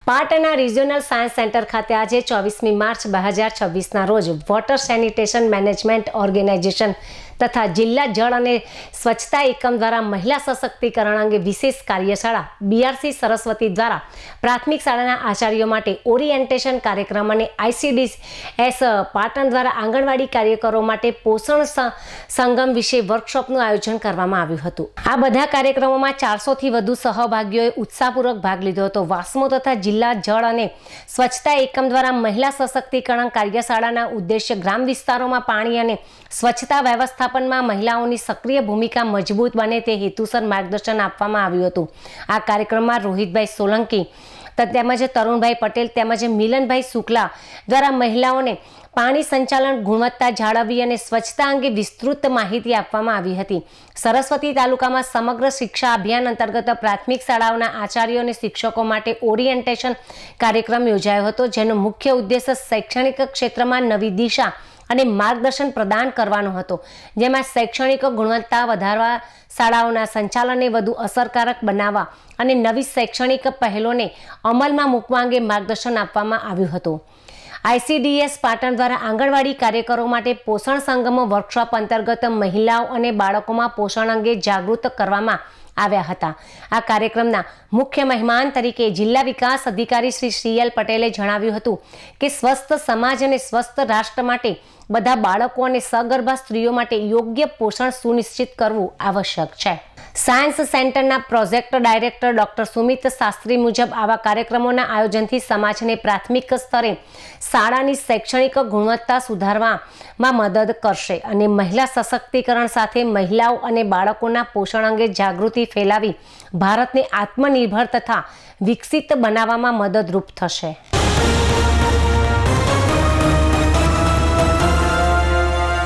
પાટણના regional science centre ખાતે આજે 24મી માર્ચ 2026ના રોજ વોટર સેનિટેશન મેનેજમેન્ટ ઓર્ગેનાઇઝેશન તથા જિલ્લા જળ અને સ્વચ્છતા એકમ દ્વારા મહિલા સશક્તિકરણ અંગે વિશેષ કાર્યશાળા બીઆરસી સરસ્વતી દ્વારા પ્રાથમિક શાળાના આચાર્યો માટે ઓરિએન્ટેશન કાર્યક્રમ અને ICDS પાટણ દ્વારા આંગણવાડી કાર્યકરો માટે પોષણ સંગમ વિશે વર્કશોપનું આયોજન કરવામાં આવ્યું હતું। આ બધા કાર્યક્રમોમાં 400થી વધુ સહભાગીઓએ ઉત્સાહપૂર્વક ભાગ લીધો હતો। વાસ્મો તથા જિલ્લા જળ અને સ્વચ્છતા એકમ દ્વારા મહિલા સશક્તિકરણ કાર્યશાળાના ઉદ્દેશ્ય ગ્રામ વિસ્તારોમાં પાણી અને સ્વચ્છતા વ્યવસ્થાપનમાં મહિલાઓની સક્રિય ભૂમિકા મજબૂત બને તે હેતુસર માર્ગદર્શન આપવામાં આવ્યું હતું। આ કાર્યક્રમમાં રોહિતભાઈ સોલંકી તેમજ તરુણભાઈ પટેલ તેમજ મિલનભાઈ શુક્લા દ્વારા મહિલાઓને પાણી સંચાલન ગુણવત્તા જાળવવી અને સ્વચ્છતા અંગે વિસ્તૃત માહિતી આપવામાં આવી હતી। સરસ્વતી તાલુકામાં સમગ્ર શિક્ષા અભિયાન અંતર્ગત પ્રાથમિક શાળાઓના આચાર્યો અને શિક્ષકો માટે ઓરિએન્ટેશન કાર્યક્રમ યોજાયો હતો, જેનો મુખ્ય ઉદ્દેશ શૈક્ષણિક ક્ષેત્રમાં નવી દિશા અને માર્ગદર્શન પ્રદાન કરવાનો હતો, જેમાં શૈક્ષણિક ગુણવત્તા વધારવા, શાળાઓના સંચાલનને વધુ અસરકારક બનાવવા અને નવી શૈક્ષણિક પહેલોને અમલમાં મૂકવા અંગે માર્ગદર્શન આપવામાં આવ્યું હતું। ICDS પાટણ દ્વારા આંગણવાડી કાર્યકરો માટે પોષણ સંગમ વર્કશોપ અંતર્ગત મહિલાઓ અને બાળકોમાં પોષણ અંગે જાગૃત કરવામાં આવ્યા હતા। આ કાર્યક્રમના મુખ્ય મહેમાન તરીકે જિલ્લા વિકાસ અધિકારી શ્રી CL પટેલે જણાવ્યું હતું કે સ્વસ્થ સમાજ અને સ્વસ્થ રાષ્ટ્ર માટે બધા બાળકો અને સગર્ભા સ્ત્રીઓ માટે યોગ્ય પોષણ સુનિશ્ચિત કરવું આવશ્યક છે। સાયન્સ સેન્ટરના project director doctor Sumit Shastri મુજબ આવા કાર્યક્રમોના આયોજનથી સમાજને પ્રાથમિક સ્તરે શાળાની શૈક્ષણિક ગુણવત્તા સુધારવામાં મદદ કરશે અને મહિલા સશક્તિકરણ સાથે મહિલાઓ અને બાળકોના પોષણ અંગે જાગૃતિ ફેલાવી ભારતને આત્મનિર્ભર તથા વિકસિત બનાવવામાં મદદરૂપ થશે।